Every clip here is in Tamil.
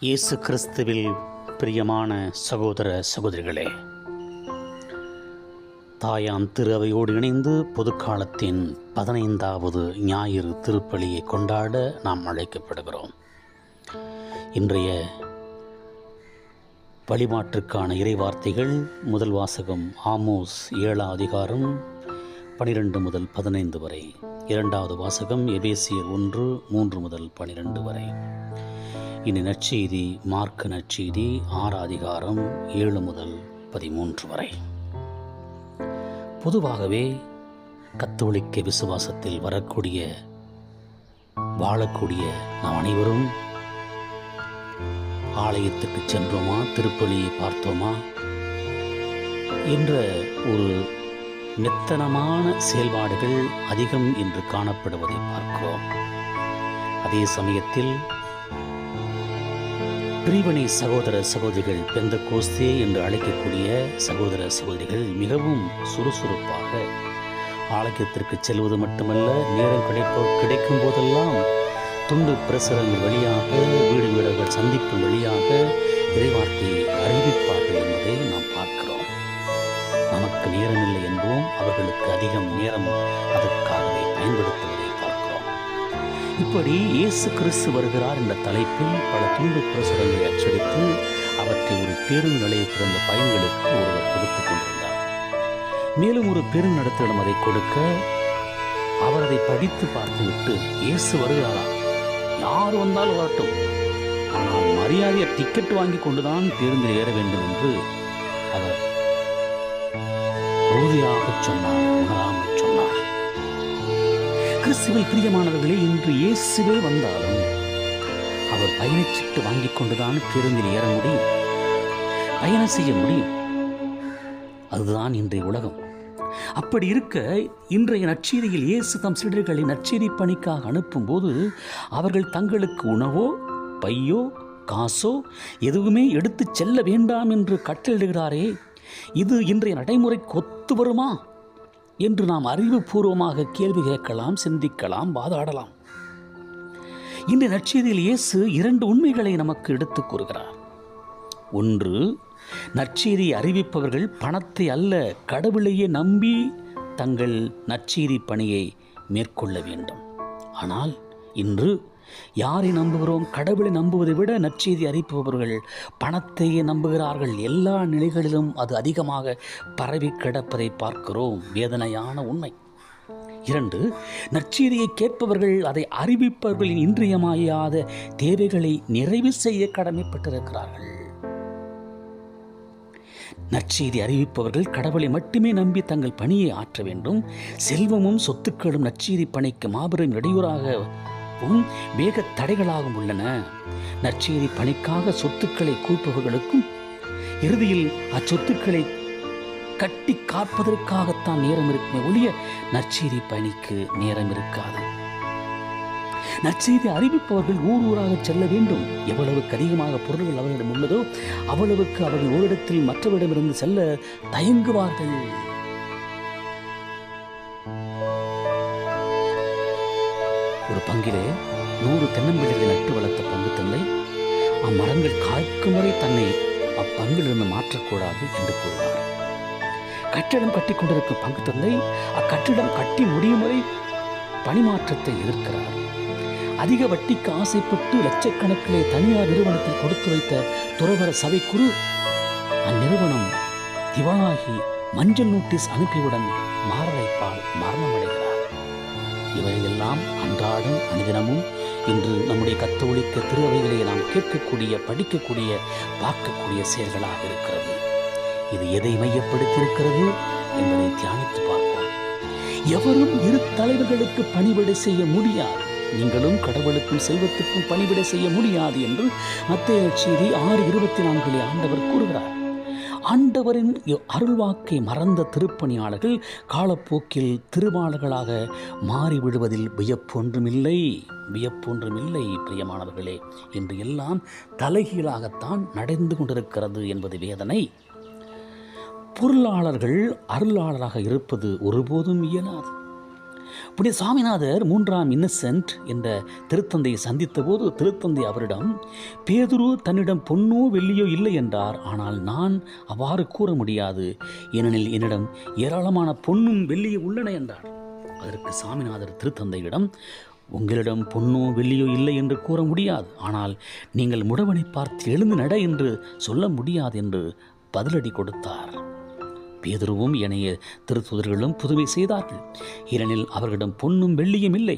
இயேசு கிறிஸ்துவில் பிரியமான சகோதர சகோதரிகளே, தாயாம் திரு அவையோடு இணைந்து பொதுக்காலத்தின் 15வது ஞாயிறு திருப்பலியை கொண்டாட நாம் அழைக்கப்படுகிறோம். இன்றைய வழிபாட்டிற்கான இறைவார்த்தைகள்: முதல் வாசகம் ஆமோஸ் 7ஆம் அதிகாரம் 12 முதல் 15 வரை. இரண்டாவது வாசகம் எபேசியர் 1:3 முதல் 12 வரை. இனி நற்செய்தி மார்க்கு நற்செய்தி 6ஆம் அதிகாரம் 7 முதல் 13 வரை. பொதுவாகவே கத்தோலிக்க விசுவாசத்தில் வாழக்கூடிய நாம் அனைவரும் ஆலயத்துக்கு சென்றோமா, திருப்பலியை பார்த்தோமா என்ற ஒரு மெத்தனமான செயல்பாடுகள் அதிகம் என்று காணப்படுவதை பார்க்கிறோம். அதே சமயத்தில் பிரிவினை சகோதர சகோதரிகள், பெந்தகோஸ்தே என்று அழைக்கக்கூடிய சகோதர சகோதரிகள் மிகவும் சுறுசுறுப்பாக ஆலயத்திற்கு செல்வது மட்டுமல்ல, நேரம் கிடைக்கும் போதெல்லாம் துண்டு பிரசுரங்கள் வழியாக, வீடு வீடுகள் சந்திப்பு வழியாக இறைவார்த்தையை அறிவிப்பார்கள் என்பதை நாம் பார்க்கிறோம். நமக்கு நேரமில்லை என்போம், அவர்களுக்கு அதிகம் நேரம் அதற்காகவே பயன்படுத்துவதை பார்க்கிறோம். இப்படி இயேசு கிறிஸ்து வருகிறார் என்ற தலைப்பில் பல துண்டு பிரசுரங்களை அச்சடித்து அவற்றை ஒரு பேருந்து நிலையத்திலிருந்த பயன்களுக்கு ஒருவர் கொடுத்துக் கொண்டிருந்தார். மேலும் ஒரு பெருநடத்திடம் அதை கொடுக்க அவர் அதை படித்து பார்த்துவிட்டு, இயேசு வருகிறாரா, யார் வந்தாலும் வரட்டும், ஆனால் மரியாதையை டிக்கெட் வாங்கி கொண்டுதான் பேருந்தில் ஏற வேண்டும் என்று அவர் உறுதியாக சொன்னார், உணராமல் சொன்னார். கிறிஸ்துவில் பிரியமானவர்களே, இன்று இயேசுவே வந்தாலும் அவர் பயணச்சீட்டு வாங்கி கொண்டுதான் பேருந்தில் ஏற முடியும், பயணம் செய்ய முடியும். அதுதான் இன்றைய உலகம். அப்படி இருக்க இன்றைய நற்செய்தியில் இயேசு தம் சீடர்களை நற்செய்தி பணிக்காக அனுப்பும் போது அவர்கள் தங்களுக்கு உணவோ பையோ காசோ எதுவுமே எடுத்து செல்ல வேண்டாம் என்று கட்டளையிடுகிறாரே, இது இன்றைய நடைமுறைக்கு ஒத்து வருமா என்று நாம் அறிவுபூர்வமாக கேள்வி கேட்கலாம், சிந்திக்கலாம், வாதாடலாம். இன்றைய நற்செய்தியில் இயேசு 2 உண்மைகளை நமக்கு எடுத்துக் கூறுகிறார். ஒன்று, நற்செய்தி அறிவிப்பவர்கள் பணத்தை அல்ல, கடவுளையே நம்பி தங்கள் நற்செய்தி பணியை மேற்கொள்ள வேண்டும். ஆனால் இன்று யாரை நம்புகிறோம்? கடவுளை நம்புவதை விட நற்செய்தி அறிவிப்பவர்கள் பணத்தையே நம்புகிறார்கள். எல்லா நிலைகளிலும் அது அதிகமாக பரவி கிடப்பதை பார்க்கிறோம். வேதனையான உண்மை. 2, நற்செய்தியை கேட்பவர்கள் அதை அறிவிப்பவர்களின் இன்றியமையாத தேவைகளை நிறைவு செய்ய கடமைப்பட்டிருக்கிறார்கள். நற்செய்தி அறிவிப்பவர்கள் கடவுளை மட்டுமே நம்பி தங்கள் பணியை ஆற்ற வேண்டும். செல்வமும் சொத்துக்களும் நற்செய்தி பணிக்கு மாபெரும் இடையூறாகவும் வேக தடைகளாகவும் உள்ளன. நற்செய்தி பணிக்காக சொத்துக்களை கூப்பவர்களுக்கும் இறுதியில் அச்சொத்துக்களை கட்டி காப்பதற்காகத்தான் நேரம் இருக்குமே ஒழிய நற்செய்தி பணிக்கு நேரம் இருக்காது. நற்செய்தி அறிவிப்பவர்கள் ஊராக செல்ல வேண்டும். எவ்வளவுக்கு அதிகமாக பொருள்கள் அவர்களிடம் உள்ளதோ அவ்வளவுக்கு அவர்கள் ஓரிடத்தில் மற்றவரிடமிருந்து செல்ல தயங்குவார்கள். ஒரு பங்கிலே 100 தென்னம்பிள்ளைகளை நட்டு வளர்த்த பங்கு தந்தை அம்மரங்கள் காய்க்கும் வரை தன்னை அப்பங்கிலிருந்து மாற்றக்கூடாது என்று கூறினார். கட்டிடம் கட்டி கொண்டிருக்கும் பங்கு தந்தை அக்கட்டிடம் கட்டி முடியும் வரை பணிமாற்றத்தை எதிர்க்கிறார். அதிக வட்டிக்கு ஆசைப்பட்டு லட்சக்கணக்கிலே தனியார் நிறுவனத்தில் கொடுத்து வைத்த துறவர சபைக்குரு அந்நிறுவனம் திவாலாகி மஞ்சள் நோட்டீஸ் அனுப்பியுடன் மாரடைப்பால் மரணமடைகிறார். இவையெல்லாம் அன்றாடம் அனுதினமும் இன்று நம்முடைய கத்தோலிக்க திருவைகளை நாம் கேட்கக்கூடிய, படிக்கக்கூடிய, பார்க்கக்கூடிய செயல்களாக இருக்கிறது. இது எதை மையப்படுத்தியிருக்கிறது என்பதை தியானித்து பார்ப்போம். எவரும் 2 தலைவர்களுக்கு பணிவிடை செய்ய முடியாது. நீங்களும் கடவுளுக்கும் செல்வத்துக்கும் பணிவிடை செய்ய முடியாது என்று மத்தேயு நற்செய்தி 6:24 ஆண்டவர் கூறுகிறார். ஆண்டவரின் அருள்வாக்கை மறந்த திருப்பணியாளர்கள் காலப்போக்கில் திருவாளர்களாக மாறிவிடுவதில் வியப்பொன்றுமில்லை. பிரியமானவர்களே, இன்று எல்லாம் தலைகீழாகத்தான் நடந்து கொண்டிருக்கிறது என்பது வேதனை. பொருளாளர்கள் அருளாளராக இருப்பது ஒருபோதும் இயலாது. புனித சாமிநாதர் 3ஆம் இன்னசென்ட் என்ற திருத்தந்தையை சந்தித்த போது திருத்தந்தை அவரிடம், பேதுரு தன்னிடம் பொன்னோ வெள்ளியோ இல்லை என்றார். ஆனால் நான் அவ்வாறு கூற முடியாது, ஏனெனில் என்னிடம் ஏராளமான பொன்னும் வெள்ளியும் உள்ளன என்றார். அதற்கு சாமிநாதர் திருத்தந்தையிடம், உங்களிடம் பொன்னோ வெள்ளியோ இல்லை என்று கூற முடியாது, ஆனால் நீங்கள் முடவனை பார்த்து எழுந்து நட என்று சொல்ல முடியாது என்று பதிலடி கொடுத்தார். பேதுருவும் ஏனைய திருத்தூதர்களும் புதுமை செய்தார்கள், ஏனெனில் அவர்களிடம் பொன்னும் வெள்ளியும் இல்லை.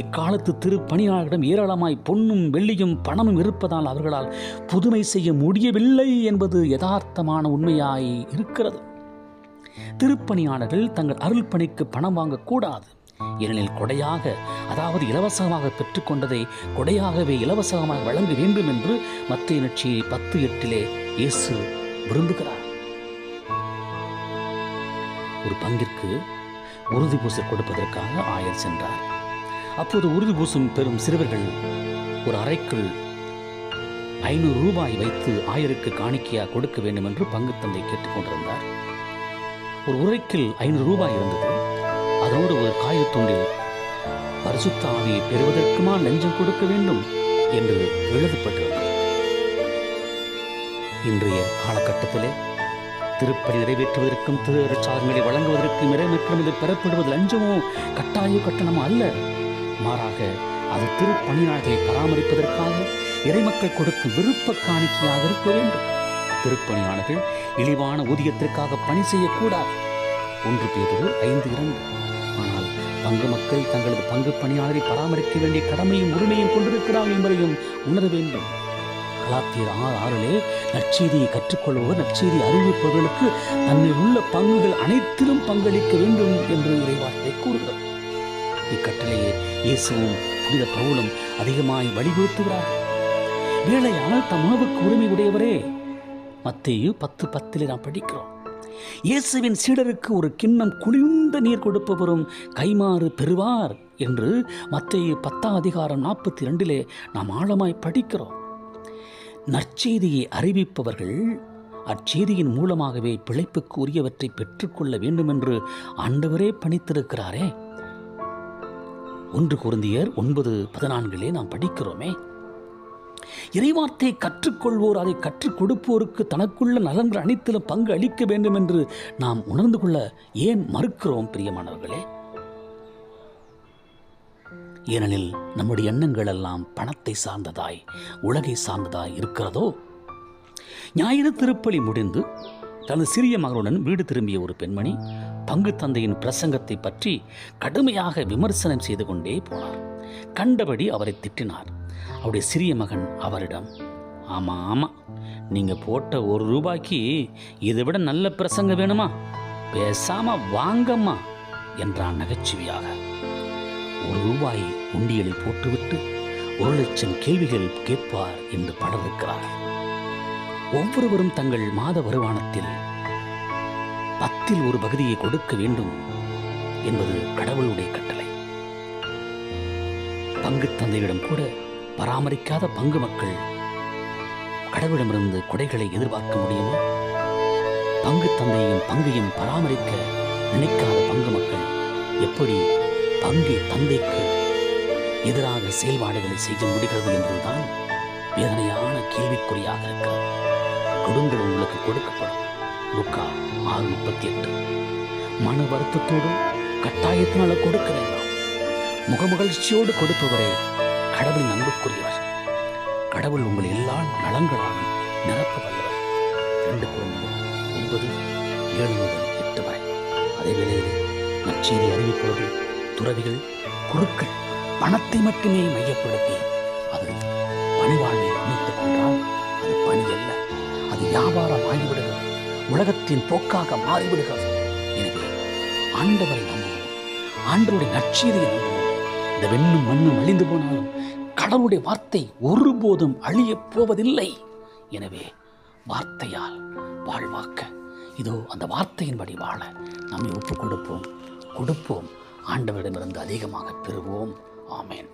இக்காலத்து திருப்பணியாளர்களிடம் ஏராளமாய் பொன்னும் வெள்ளியும் பணமும் இருப்பதால் அவர்களால் புதுமை செய்ய முடியவில்லை என்பது யதார்த்தமான உண்மையாய் இருக்கிறது. திருப்பணியாளர்கள் தங்கள் அருள் பணிக்கு பணம் வாங்கக்கூடாது, ஏனெனில் கொடையாக, அதாவது இலவசமாக பெற்றுக்கொண்டதை கொடையாகவே இலவசமாக வழங்க வேண்டும் என்று மத்தேயு நற்செய்தி 10:8 இயேசு விரும்புகிறார். ஒரு பங்கிற்கு உறுதி பூசல் கொடுப்பதற்காக ஆயர் சென்றார். அப்போது உறுதி பூசும் பெறும் சிறுவர்கள் ஒரு அறைக்குள் 500 ரூபாய் வைத்து ஆயருக்கு காணிக்கையா கொடுக்க வேண்டும் என்று பங்கு தந்தை கேட்டுக்கொண்டிருந்தார். ஒரு உரைக்கில் 500 ரூபாய் இருந்தது. அதோடு ஒரு காயத்துண்டில் பரிசுத்த ஆவியை பெறுவதற்குமா லஞ்சம் கொடுக்க வேண்டும் என்று எழுதப்பட்டிருந்தது. இன்றைய காலகட்டத்திலே திருப்பணி நிறைவேற்றுவதற்கும் திருச்சாதங்களை வழங்குவதற்கும் இறைமக்களும் பெறப்படுவது லஞ்சமோ கட்டாய கட்டணமோ அல்ல. மாறாக அது திருப்பணியாளர்களை பராமரிப்பதற்காக இறைமக்கள் கொடுக்கும் விருப்ப காணிக்கையாக இருக்க வேண்டும். திருப்பணியாளர்கள் இழிவான ஊதியத்திற்காக பணி செய்யக்கூடாது. 1 பேதுரு 5:2. ஆனால் பங்கு மக்கள் தங்களது பங்கு பணியாளரை பராமரிக்க வேண்டிய கடமையும் உரிமையும் கொண்டிருக்கிறார்கள் என்பதையும் உணர வேண்டும். கலாத்தியர் 6:6 நற்செய்தியை கற்றுக்கொள்வோர் நற்செய்தி அறிவிப்பவர்களுக்கு தன்னில் உள்ள பங்குகள் அனைத்திலும் பங்களிக்க வேண்டும் என்று இறைவார்த்தை கூறுகிறது. இக்கட்டளையை இயேசுவும் புனித பவுலும் அதிகமாய் வலியுறுத்துகிறார்கள். வேளையால் தம் உணவுக்கு உரிமை உடையவரே, மத்தேயு 10:10 நாம் படிக்கிறோம். இயேசுவின் சீடருக்கு ஒரு கிண்ணம் குளிர்ந்த நீர் கொடுப்பவரும் கைமாறு பெறுவார் என்று மத்தேயு 10:42 நாம் ஆழமாய் படிக்கிறோம். நற்செய்தியை அறிவிப்பவர்கள் அச்செய்தியின் மூலமாகவே பிழைப்புக்கு உரியவற்றை பெற்றுக்கொள்ள வேண்டும் என்று ஆண்டவரே பணித்திருக்கிறாரே. 1 கொரிந்தியர் 9:14 நாம் படிக்கிறோமே. இறைவார்த்தையை கற்றுக்கொள்வோர் அதை கற்றுக் கொடுப்போருக்கு தனக்குள்ள நலன்கள் அனைத்திலும் பங்கு அளிக்க வேண்டும் என்று நாம் உணர்ந்து கொள்ள ஏன் மறுக்கிறோம் பிரியமானவர்களே? ஏனெனில் நம்முடைய எண்ணங்கள் எல்லாம் பணத்தை சார்ந்ததாய், உலகை சார்ந்ததாய் இருக்கிறதோ? ஞாயிறு திருப்பலி முடிந்து தனது சிறிய மகளுடன் வீடு திரும்பிய ஒரு பெண்மணி பங்கு தந்தையின் பிரசங்கத்தை பற்றி கடுமையாக விமர்சனம் செய்து கொண்டே போனார். கண்டபடி அவரை திட்டினார். அவருடைய சிறிய மகன் அவரிடம், ஆமா, நீங்க போட்ட 1 ரூபாய்க்கு இதை விட நல்ல பிரசங்கம் வேணுமா? பேசாம வாங்கம்மா என்றான் நகைச்சுவையாக. 1 ரூபாய் உண்டியலில் போட்டுவிட்டு 1 லட்சம் கேள்விகள் கேட்பார் என்று பலர். ஒவ்வொருவரும் தங்கள் மாத வருமானத்தில் 10 ஒரு பகுதியை கொடுக்க வேண்டும் என்பது கடவுளுடைய கட்டளை. பங்கு தந்தையிடம் கூட பராமரிக்காத பங்கு மக்கள் கடவுளிடமிருந்து கொடைகளை எதிர்பார்க்க முடியுமா? பங்கு தந்தையும் பங்கையும் பராமரிக்க நினைக்காத பங்கு மக்கள் எப்படி பங்கு தந்தைக்கு எதிராக செயல்பாடுகளை செய்ய முடிகிறது என்பதுதான் வேதனையான கேள்விக்குறியாக இருக்கிறது. கொடுங்கள், உங்களுக்கு கொடுக்கப்படும். லூக்கா 6:38. மன வருத்தத்தோடு கட்டாயத்தினால கொடுக்க வேண்டாம். முகமகிழ்ச்சியோடு கொடுப்பவரே கடவுளின் அன்புக்குரியவர். கடவுள் உங்கள் எல்லா நலங்களாலும் நிரப்ப வல்லவர். 2 கொரிந்தியர் 9:7-8 வரை. அதே வேளையில் நற்செய்தி அறிவிப்பவர்கள், துறவிகள், குருக்கள் பணத்தை மட்டுமே மையப்படுத்தி அது பணிவாழ்வை அமைத்துக் கொண்டால் அது பணி அல்ல, அது வியாபாரம் ஆகிவிடுகிறது, உலகத்தின் போக்காக மாறிவிடுகிறது. எனவே ஆண்டவரை நம்புவோம், ஆண்டவருடைய நற்செய்தியை நம்புவோம். இந்த வெண்ணும் மண்ணும் அழிந்து போனாலும் கடவுளுடைய வார்த்தை ஒருபோதும் அழியப் போவதில்லை. எனவே வார்த்தையால் வாழ்வாக்க இதோ அந்த வார்த்தையின்படி வாழ நம்மை ஒப்புக் கொடுப்போம். ஆண்டவரிடமிருந்து அதிகமாக பெறுவோம். ஆமென்.